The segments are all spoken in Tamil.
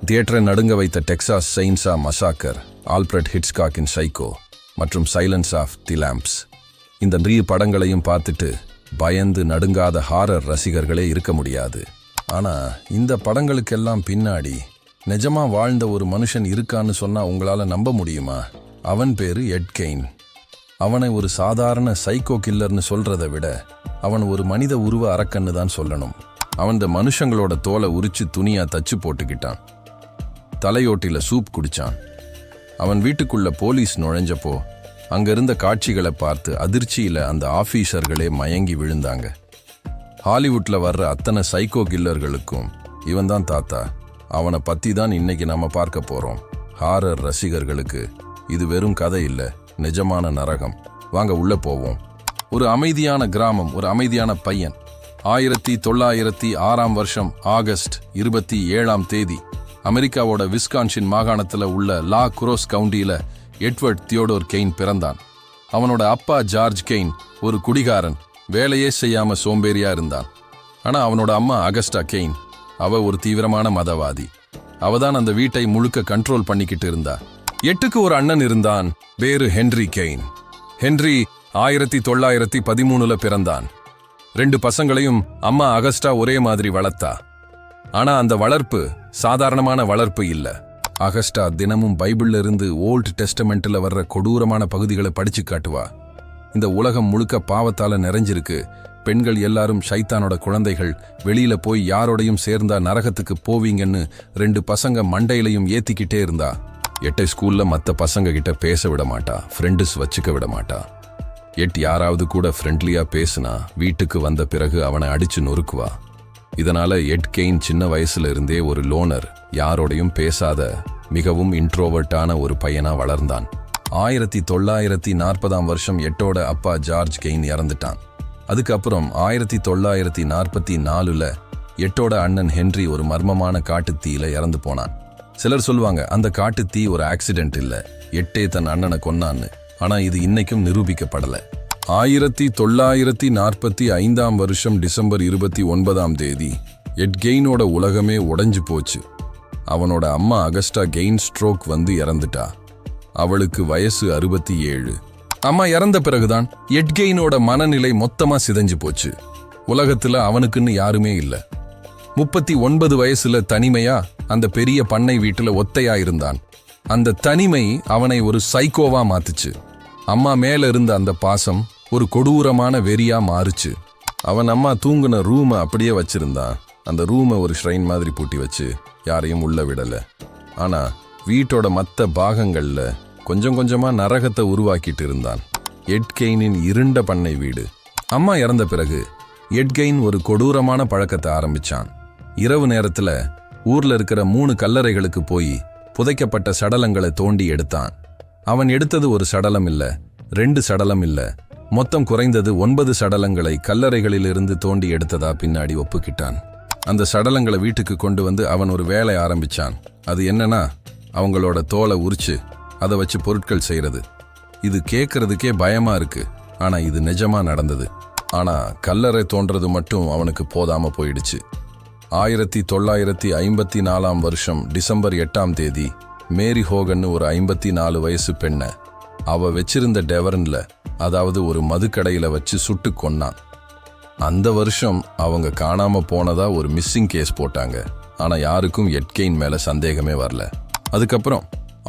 தியேட்டரை நடுங்க வைத்த டெக்சாஸ் செயின்ஸா மசாக்கர், ஆல்ஃபிரட் ஹிட்ச்காக்கின் சைக்கோ மற்றும் சைலன்ஸ் ஆஃப் தி லாம்ப்ஸ், இந்த 3 படங்களையும் பார்த்துட்டு பயந்து நடுங்காத ஹாரர் ரசிகர்களே இருக்க முடியாது. ஆனால் இந்த படங்களுக்கெல்லாம் பின்னாடி நிஜமா வாழ்ந்த ஒரு மனுஷன் இருக்கான்னு சொன்னா உங்களால நம்ப முடியுமா? அவன் பேரு எட் கெயின். அவனை ஒரு சாதாரண சைக்கோ கில்லர்னு சொல்றதை விட அவன் ஒரு மனித உருவ அரக்கன்னு தான் சொல்லணும். அவன் இந்த மனுஷங்களோட தோலை உரிச்சு துணியா தச்சு போட்டுக்கிட்டான். தலையோட்டில சூப் குடிச்சான். அவன் வீட்டுக்குள்ள போலீஸ் நுழைஞ்சப்போ அங்க இருந்த காட்சிகளை பார்த்து அதிர்ச்சியில அந்த ஆபீசர்களே மயங்கி விழுந்தாங்க. ஹாலிவுட்ல வர்ற அத்தனை சைக்கோ கில்லர்களுக்கும் இவன் தான் தாத்தா. அவனை பத்தி தான் இன்னைக்கு நம்ம பார்க்க போறோம். ஹாரர் ரசிகர்களுக்கு இது வெறும் கதை இல்ல, நிஜமான நரகம். வாங்க உள்ள போவோம். ஒரு அமைதியான கிராமம், ஒரு அமைதியான பையன். 1906 ஆகஸ்ட் 27 அமெரிக்காவோட விஸ்கான்சின் மாகாணத்துல உள்ள லா குரோஸ் கவுண்டியில எட்வர்ட் தியோடோர் கெயின் பிறந்தான். அவனோட அப்பா ஜார்ஜ் கெயின் ஒரு குடிகாரன், வேலையே செய்யாம சோம்பேறியா இருந்தான். ஆனா அவனோட அம்மா அகஸ்டா கெயின், அவ ஒரு தீவிரமான மதவாதி. அவதான் அந்த வீட்டை முழுக்க கண்ட்ரோல் பண்ணிக்கிட்டு இருந்தா. எட்டுக்கு ஒரு அண்ணன் இருந்தான், பேரு ஹென்றி கெயின். ஹென்றி 1913 பிறந்தான். 2 பசங்களையும் அம்மா அகஸ்டா ஒரே மாதிரி வளர்த்தா. ஆனா அந்த வளர்ப்பு சாதாரணமான வளர்ப்பு இல்ல. அகஸ்டா தினமும் பைபிள்ல இருந்து ஓல்ட் டெஸ்டமெண்ட்ல வர்ற கொடூரமான பகுதிகளை படிச்சு காட்டுவா. இந்த உலகம் முழுக்க பாவத்தால நிறைஞ்சிருக்கு, பெண்கள் எல்லாரும் சைத்தானோட குழந்தைகள், வெளியில போய் யாரோடையும் சேர்ந்தா நரகத்துக்கு போவீங்கன்னு 2 பசங்க மண்டையிலையும் ஏத்திக்கிட்டே இருந்தா. எட்டை ஸ்கூல்ல மத்த பசங்க கிட்ட பேச விட மாட்டா, ஃப்ரெண்ட்ஸ் வச்சுக்க விட மாட்டா. யாராவது கூட ஃப்ரெண்ட்லியா பேசுனா வீட்டுக்கு வந்த பிறகு அவனை அடிச்சு நொறுக்குவா. இதனால எட் கெயின் சின்ன வயசுல இருந்தே ஒரு லோனர், யாரோடையும் பேசாத மிகவும் இன்ட்ரோவர்ட்டான ஒரு பையனா வளர்ந்தான். 1940 எட்டோட அப்பா ஜார்ஜ் கெயின் இறந்துட்டான். அதுக்கப்புறம் 1944 எட்டோட அண்ணன் ஹென்றி ஒரு மர்மமான காட்டுத்தீயில இறந்து போனான். சிலர் சொல்லுவாங்க அந்த காட்டுத்தீ ஒரு ஆக்சிடென்ட் இல்ல, எட்டே தன் அண்ணனை கொன்னான்னு. ஆனா இது இன்னைக்கும் நிரூபிக்கப்படல. 1945 டிசம்பர் 29 எட் கெயினோட உலகமே உடைஞ்சு போச்சு. அவனோட அம்மா அகஸ்டா கெயின் ஸ்ட்ரோக் வந்து இறந்துட்டா. அவளுக்கு வயசு 67. அம்மா இறந்த பிறகுதான் எட் கெயினோட மனநிலை மொத்தமா சிதைஞ்சு போச்சு. உலகத்துல அவனுக்குன்னு யாருமே இல்ல. 39 வயசுல தனிமையா அந்த பெரிய பண்ணை வீட்டுல ஒத்தையா இருந்தான். அந்த தனிமை அவனை ஒரு சைக்கோவா மாத்துச்சு. அம்மா மேல இருந்த அந்த பாசம் ஒரு கொடூரமான வெறியா மாறுச்சு. அவன் அம்மா தூங்குன ரூமை அப்படியே வச்சிருந்தான். அந்த ரூமை ஒரு ஷ்ரைன் மாதிரி பூட்டி வச்சு யாரையும் உள்ள விடல. ஆனா வீட்டோட மற்ற பாகங்கள்ல கொஞ்சம் கொஞ்சமா நரகத்தை உருவாக்கிட்டு இருந்தான். எட் கெயினின் இருண்ட பண்ணை வீடு. அம்மா இறந்த பிறகு எட் கெயின் ஒரு கொடூரமான பழக்கத்தை ஆரம்பிச்சான். இரவு நேரத்துல ஊர்ல இருக்கிற 3 கல்லறைகளுக்கு போய் புதைக்கப்பட்ட சடலங்களை தோண்டி எடுத்தான். அவன் எடுத்தது ஒரு சடலம் இல்ல, 2 சடலம் இல்ல, மொத்தம் குறைந்தது 9 சடலங்களை கல்லறைகளிலிருந்து தோண்டி எடுத்ததா பின்னாடி ஒப்புக்கிட்டான். அந்த சடலங்களை வீட்டுக்கு கொண்டு வந்து அவன் ஒரு வேலை ஆரம்பிச்சான். அது என்னன்னா, அவங்களோட தோலை உரிச்சு அதை வச்சு பொருட்கள் செய்யறது. இது கேட்கறதுக்கே பயமா இருக்கு, ஆனா இது நிஜமா நடந்தது. ஆனா கல்லறை தோன்றது மட்டும் அவனுக்கு போதாம போயிடுச்சு. 1954 டிசம்பர் 8 மேரி ஹோகன் ஒரு 54 வயசு பெண்ண அவ வச்சிருந்த டெவர்ன்ல, அதாவது ஒரு மதுக்கடையில வச்சு சுட்டு கொன்னான். அந்த வருஷம் அவங்க காணாம போனதா ஒரு மிஸ்ஸிங் கேஸ் போட்டாங்க. ஆனா யாருக்கும் எட் கெயின் மேல சந்தேகமே வரல. அதுக்கப்புறம்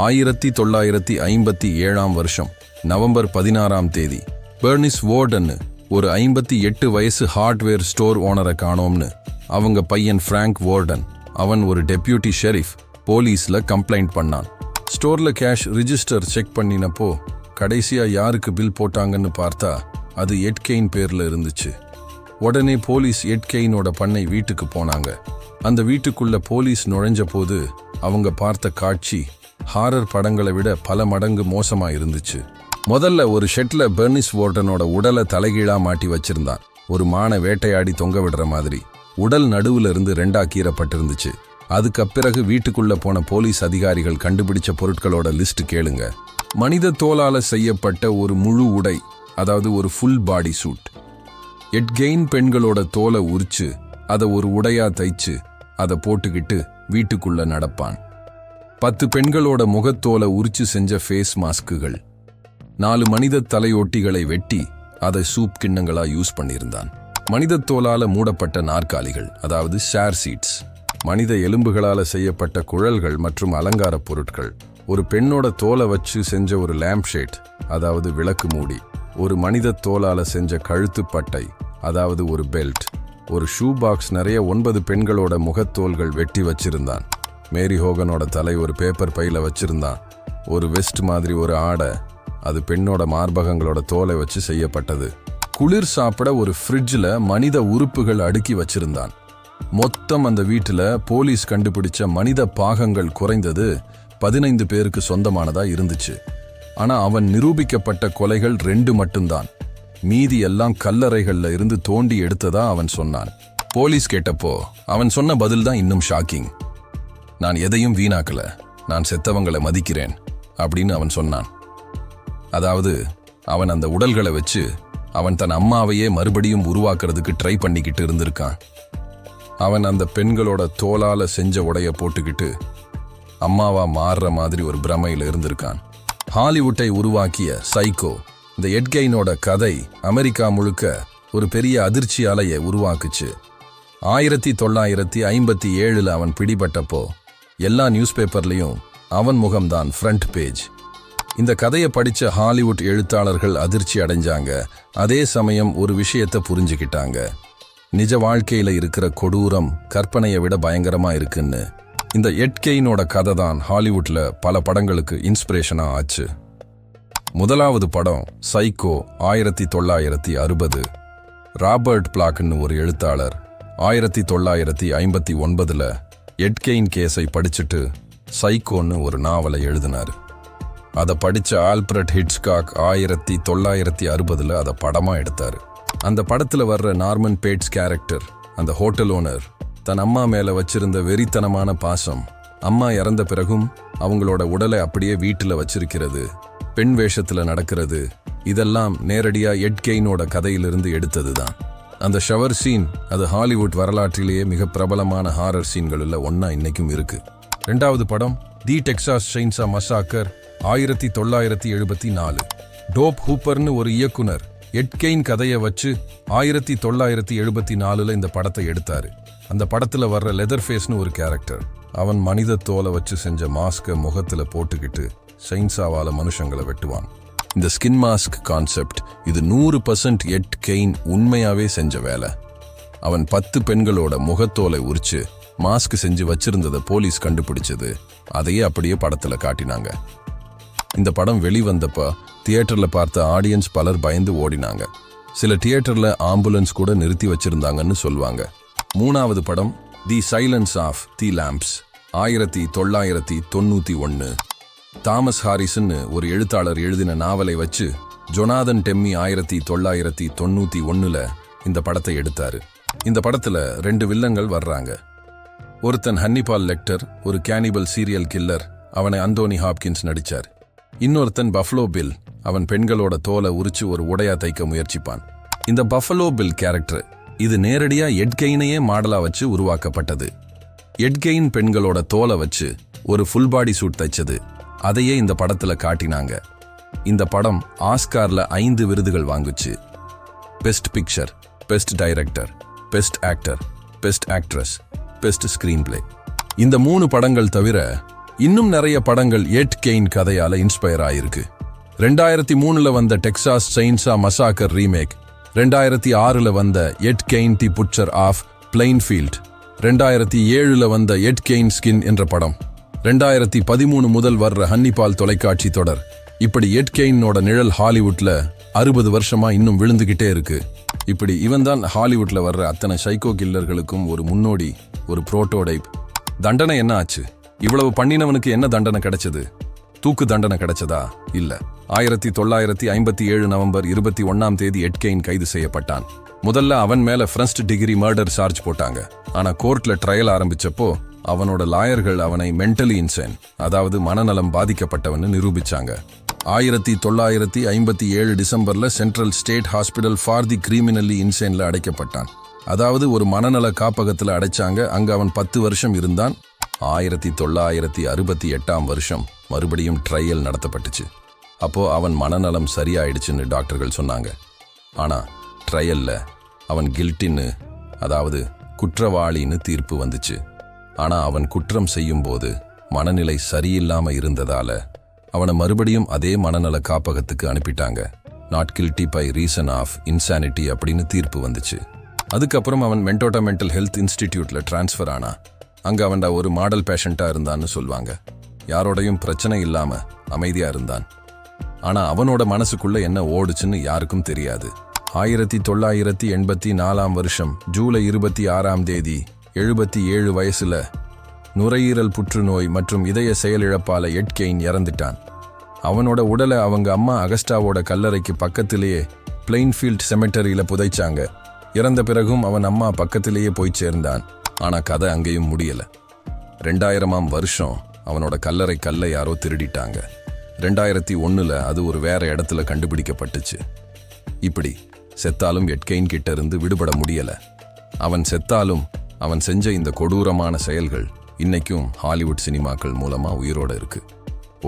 1957 நவம்பர் 16 பெர்னிஸ் வார்டன் ஒரு 58 வயசு ஹார்ட்வேர் ஸ்டோர் ஓனரை காணோம்னு அவங்க பையன் பிராங்க் வார்டன், அவன் ஒரு டெப்யூட்டி ஷெரீஃப், போலீஸ்ல கம்ப்ளைண்ட் பண்ணான். ஸ்டோர்ல கேஷ் ரிஜிஸ்டர் செக் பண்ணினப்போ கடைசியா யாருக்கு பில் போட்டாங்கன்னு பார்த்தா அது எட் கெயின் பேர்ல இருந்துச்சு. உடனே போலீஸ் எட் கெயினோட பண்ணை வீட்டுக்கு போனாங்க. அந்த வீட்டுக்குள்ள போலீஸ் நுழைஞ்ச போது அவங்க பார்த்த காட்சி ஹாரர் படங்களை விட பல மடங்கு மோசமா இருந்துச்சு. முதல்ல ஒரு ஷெட்ல பெர்னிஸ் வார்டனோட உடலை தலைகீழா மாட்டி வச்சிருந்தான். ஒரு மானை வேட்டையாடி தொங்க விடுற மாதிரி உடல் நடுவுல இருந்து 2ஆ கீறப்பட்டிருந்துச்சு. அதுக்கு பிறகு வீட்டுக்குள்ள போன போலீஸ் அதிகாரிகள் கண்டுபிடிச்ச பொருட்களோட லிஸ்ட் கேளுங்க. மனித தோலால செய்யப்பட்ட ஒரு முழு உடை, அதாவது ஒரு ஃபுல் பாடி சூட். எட் கெயின் பெண்களோட தோலை உரிச்சு அதை ஒரு உடையா தைச்சு அதை போட்டுக்கிட்டு வீட்டுக்குள்ள நடப்பான். 10 பெண்களோட முகத்தோலை உரிச்சு செஞ்ச ஃபேஸ் மாஸ்குகள், 4 மனித தலையொட்டிகளை வெட்டி அதை சூப் கிண்ணங்களா யூஸ் பண்ணியிருந்தான். மனித தோலால மூடப்பட்ட நாற்காலிகள், அதாவது ஷேர் சீட்ஸ், மனித எலும்புகளால செய்யப்பட்ட குழல்கள் மற்றும் அலங்கார பொருட்கள், ஒரு பெண்ணோட தோலை வச்சு செஞ்ச ஒரு லேம்ப் ஷேட், அதாவது விளக்கு மூடி, ஒரு மனித தோலால செஞ்ச கழுத்துப்பட்டை, அதாவது ஒரு பெல்ட், ஒரு ஷூ பாக்ஸ் நிறைய 9 பெண்களோட முகத்தோல்கள் வெட்டி வச்சிருந்தான். மேரி ஹோகனோட தலை ஒரு பேப்பர் பையில வச்சிருந்தான். ஒரு வெஸ்ட் மாதிரி ஒரு ஆடை, அது பெண்ணோட மார்பகங்களோட தோலை வச்சு செய்யப்பட்டது. குளிர் சாப்பிட ஒரு ஃப்ரிட்ஜில் மனித உறுப்புகள் அடுக்கி வச்சிருந்தான். மொத்தம் அந்த வீட்டில் போலீஸ் கண்டுபிடிச்ச மனித பாகங்கள் குறைந்தது 15 பேருக்கு சொந்தமானதா இருந்துச்சு. ஆனா அவன் நிரூபிக்கப்பட்ட கொலைகள் 2 மட்டும்தான். மீதி எல்லாம் கல்லறைகள்ல இருந்து தோண்டி எடுத்ததா அவன் சொன்னான். போலீஸ் கேட்டப்போ அவன் சொன்ன பதில் தான் இன்னும் ஷாக்கிங். நான் எதையும் வீணாக்கல, நான் செத்தவங்களை மதிக்கிறேன் அப்படின்னு அவன் சொன்னான். அதாவது அவன் அந்த உடல்களை வச்சு அவன் தன் அம்மாவையே மறுபடியும் உருவாக்குறதுக்கு ட்ரை பண்ணிக்கிட்டு இருந்திருக்கான். அவன் அந்த பெண்களோட தோலால செஞ்ச உடைய போட்டுக்கிட்டு அம்மாவா மாறுற மாதிரி ஒரு பிரமையில இருந்திருக்கான். ஹாலிவுட்டை உருவாக்கிய சைக்கோ, இந்த எட் கெயினோட கதை அமெரிக்கா முழுக்க ஒரு பெரிய அதிர்ச்சி அலையை உருவாக்குச்சு. 1957 அவன் பிடிபட்டப்போ எல்லா நியூஸ் பேப்பர்லையும் அவன் முகம்தான் ஃப்ரண்ட் பேஜ். இந்த கதையை படிச்ச ஹாலிவுட் எழுத்தாளர்கள் அதிர்ச்சி அடைஞ்சாங்க. அதே சமயம் ஒரு விஷயத்தை புரிஞ்சுக்கிட்டாங்க, நிஜ வாழ்க்கையில இருக்கிற கொடூரம் கற்பனையை விட பயங்கரமா இருக்குன்னு. இந்த எட் கெயினோட கதை தான் ஹாலிவுட்ல பல படங்களுக்கு இன்ஸ்பிரேஷனா ஆச்சு. முதலாவது படம் சைக்கோ 1960. ராபர்ட் பிளாக்னு ஒரு எழுத்தாளர் 1959 எட் கெயின் கேஸை படிச்சுட்டு சைக்கோன்னு ஒரு நாவலை எழுதினார். அதை படிச்ச ஆல்ஃபிரட் ஹிட்ச்காக் 1960 அதை படமா எடுத்தாரு. அந்த படத்துல வர்ற நார்மன் பேட்ஸ் கேரக்டர், அந்த ஹோட்டல் ஓனர், தன் அம்மா மேல வச்சிருந்த வெறித்தனமான பாசம், அம்மா இறந்த பிறகும் அவங்களோட உடலை அப்படியே வீட்டுல வச்சிருக்கிறது, பெண் வேஷத்துல நடக்கிறது, இதெல்லாம் நேரடியா எட் கெயினோட கதையிலிருந்து எடுத்ததுதான். அந்த ஷவர் சீன் அது ஹாலிவுட் வரலாற்றிலேயே மிக பிரபலமான ஹாரர் சீன்களில் ஒன்னா இன்னைக்கும் இருக்கு. 2வது படம் தி டெக்சாஸ் செயின்சா மசாக்கர் 1974. டோப் ஹூப்பர்னு ஒரு இயக்குனர் எட் கெயின் கதையை வச்சு 1974 இந்த படத்தை எடுத்தாரு. அந்த படத்துல வர்ற லெதர் ஃபேஸ்னு ஒரு கேரக்டர், அவன் மனித தோலை வச்சு செஞ்ச மாஸ்கை முகத்துல போட்டுக்கிட்டு செயின்சாவால மனுஷங்களை வெட்டுவான். இந்த ஸ்கின் மாஸ்க் கான்செப்ட் இது 100% எட் கெயின் உண்மையாவே செஞ்ச வேலை. அவன் 10 பெண்களோட முகத்தோலை உரிச்சு மாஸ்க் செஞ்சு வச்சிருந்ததை போலீஸ் கண்டுபிடிச்சது. அதையே அப்படியே படத்துல காட்டினாங்க. இந்த படம் வெளிவந்தப்ப தியேட்டர்ல பார்த்த ஆடியன்ஸ் பலர் பயந்து ஓடினாங்க. சில தியேட்டர்ல ஆம்புலன்ஸ் கூட நிறுத்தி வச்சிருந்தாங்கன்னு சொல்லுவாங்க. 3வது படம் the silence of the lambs 1991. Thomas Harrison ஒரு எழுத்தாளர் எழுதின நாவலை வச்சு ஜொனாதன் டெம்மி 1991 இந்த படத்தை எடுத்தாரு. இந்த படத்துல 2 வில்லங்கள் வர்றாங்க. ஒருத்தன் ஹன்னிபால் லெக்டர், ஒரு கேனிபல் சீரியல் கில்லர், அவனை அந்தோனி ஹாப்கின்ஸ் நடிச்சார். இன்னொருத்தன் பஃபலோ பில், அவன் பெண்களோட தோலை உரிச்சு ஒரு உடையா தைக்க முயற்சிப்பான். இந்த பஃபலோ பில் கேரக்டர் இது நேரடியா எட் கெயினையே மாடலா வச்சு உருவாக்கப்பட்டது. எட் கெயின் பெண்களோட தோலை வச்சு ஒரு ஃபுல் பாடி சூட் தைச்சது, அதையே இந்த படத்துல காட்டினாங்க. இந்த படம் ஆஸ்கார்ல 5 விருதுகள் வாங்குச்சு. Best picture, best director, best actor, best actress, best screenplay. இந்த 3 படங்கள் தவிர இன்னும் நிறைய படங்கள் எட் கெயின் கதையால இன்ஸ்பயர் ஆயிருக்கு. 2003 வந்த டெக்சாஸ் செயின்சா மசாக்கர் ரீமேக், 2006 வந்த Ed Gein the Butcher of Plainfield, 2007 வந்த எட் கெயின் ஸ்கின் என்ற படம், 2013 முதல் வர்ற ஹன்னிபால் தொலைக்காட்சி தொடர், இப்படி எட் கெயினோட நிழல் ஹாலிவுட்ல 60 வருஷமா இன்னும் விழுந்துகிட்டே இருக்கு. இப்படி இவன் தான் ஹாலிவுட்ல வர்ற அத்தனை சைக்கோ கில்லர்களுக்கும் ஒரு முன்னோடி, ஒரு புரோட்டோடைப். தண்டனை என்ன ஆச்சு? இவ்வளவு பண்ணினவனுக்கு என்ன தண்டனை கிடைச்சது? தூக்கு தண்டனை கிடைச்சதா? இல்ல. 1957 நவம்பர் 21 எட் கெயின் கைது செய்யப்பட்டான். முதல்ல அவன் மேல ஃபர்ஸ்ட் டிகிரி மர்டர் சார்ஜ் போட்டாங்க. ஆனா கோர்ட்ல ட்ரையல் ஆரம்பிச்சப்போ அவனோட லாயர்கள் அவனை மென்டலி இன்சேன், அதாவது மனநலம் பாதிக்கப்பட்டவன்னு நிரூபிச்சாங்க. 1957 டிசம்பர்ல Central State Hospital for the Criminally இன்சேன்ல அடைக்கப்பட்டான். அதாவது ஒரு மனநல காப்பகத்துல அடைச்சாங்க. அங்க அவன் 10 வருஷம் இருந்தான். 1968ஆம் வருஷம் மறுபடியும் ட்ரையல் நடத்தப்பட்டுச்சு. அப்போ அவன் மனநலம் சரியாயிடுச்சுன்னு டாக்டர்கள் சொன்னாங்க. ஆனா ட்ரையல்ல அவன் கில்ட்டின்னு, அதாவது குற்றவாளின்னு தீர்ப்பு வந்துச்சு. ஆனா அவன் குற்றம் செய்யும்போது மனநிலை சரியில்லாம இருந்ததால அவனை மறுபடியும் அதே மனநல காப்பகத்துக்கு அனுப்பிட்டாங்க. Not guilty by reason of insanity அப்படின்னு தீர்ப்பு வந்துச்சு. அதுக்கப்புறம் அவன் மென்டோட்டா மென்டல் ஹெல்த் இன்ஸ்டிடியூட்ல டிரான்ஸ்ஃபர் ஆனா. அங்க அவன்டா ஒரு மாடல் பேஷண்டா இருந்தான்னு சொல்வாங்க. யாரோடையும் பிரச்சனை இல்லாம அமைதியா இருந்தான். ஆனா அவனோட மனசுக்குள்ள என்ன ஓடுச்சுன்னு யாருக்கும் தெரியாது. 1984ஆம் வருஷம் ஜூலை 26ஆம் தேதி 77 வயசுல நுரையீரல் புற்றுநோய் மற்றும் இதய செயலிழப்பால எட் கெயின் இறந்துட்டான். அவனோட உடலை அவங்க அம்மா அகஸ்டாவோட கல்லறைக்கு பக்கத்திலேயே பிளெயின்ஃபீல்ட் செமெட்டரியில புதைச்சாங்க. இறந்த பிறகும் அவன் அம்மா பக்கத்திலேயே போய் சேர்ந்தான். ஆனா கதை அங்கேயும் முடியல. 2000ஆம் வருஷம் அவனோட கல்லறை கல்லை யாரோ திருடிட்டாங்க. 2001ல அது ஒரு வேற இடத்துல கண்டுபிடிக்கப்பட்டுச்சு. இப்படி செத்தாலும் எட் கெயின் கிட்ட இருந்து விடுபட முடியல. அவன் செத்தாலும் அவன் செஞ்ச இந்த கொடூரமான செயல்கள் இன்னைக்கும் ஹாலிவுட் சினிமாக்கள் மூலமா உயிரோட இருக்கு.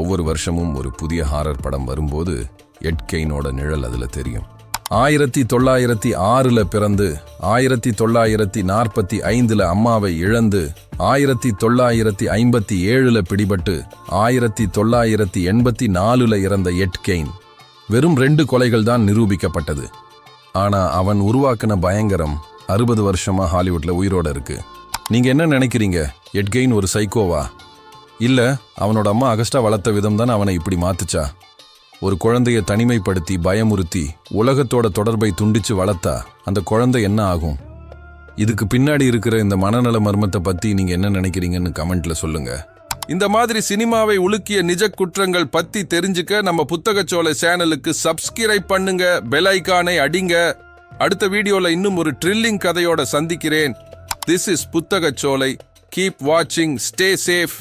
ஒவ்வொரு வருஷமும் ஒரு புதிய ஹாரர் படம் வரும்போது எட் கெயினோட நிழல் அதுல தெரியும். 1906ல பிறந்து 1945ல அம்மாவை இழந்து 1957ல பிடிபட்டு 1984ல இறந்த எட் கெயின் வெறும் 2 கொலைகள் தான் நிரூபிக்கப்பட்டது. ஆனா அவன் உருவாக்கின பயங்கரம் 60 வருஷமா ஹாலிவுட்ல உயிரோட இருக்கு. நீங்க என்ன நினைக்கிறீங்க? எட் கெயின் ஒரு சைக்கோவா? இல்ல அவனோட அம்மா அகஸ்டா வளர்த்த விதம் தான் அவனை இப்படி மாத்துச்சா? ஒரு குழந்தைய தனிமைப்படுத்தி பயமுறுத்தி உலகத்தோட தொடர்பை துண்டிச்சு வளர்த்தா அந்த குழந்தை என்ன ஆகும்? இதுக்கு பின்னாடி இருக்கிற இந்த மனநல மர்மத்தை பத்தி நீங்க என்ன நினைக்கிறீங்கன்னு கமெண்ட்ல சொல்லுங்க. இந்த மாதிரி சினிமாவை உலுக்கிய நிஜ குற்றங்கள் பத்தி தெரிஞ்சுக்க நம்ம புத்தகச்சோலை சேனலுக்கு சப்ஸ்கிரைப் பண்ணுங்க, பெல் ஐகானை அடிங்க. அடுத்த வீடியோல இன்னும் ஒரு த்ரில்லிங் கதையோட சந்திக்கிறேன். This is Puthagacholai. கீப் வாட்சிங், ஸ்டே சேஃப்.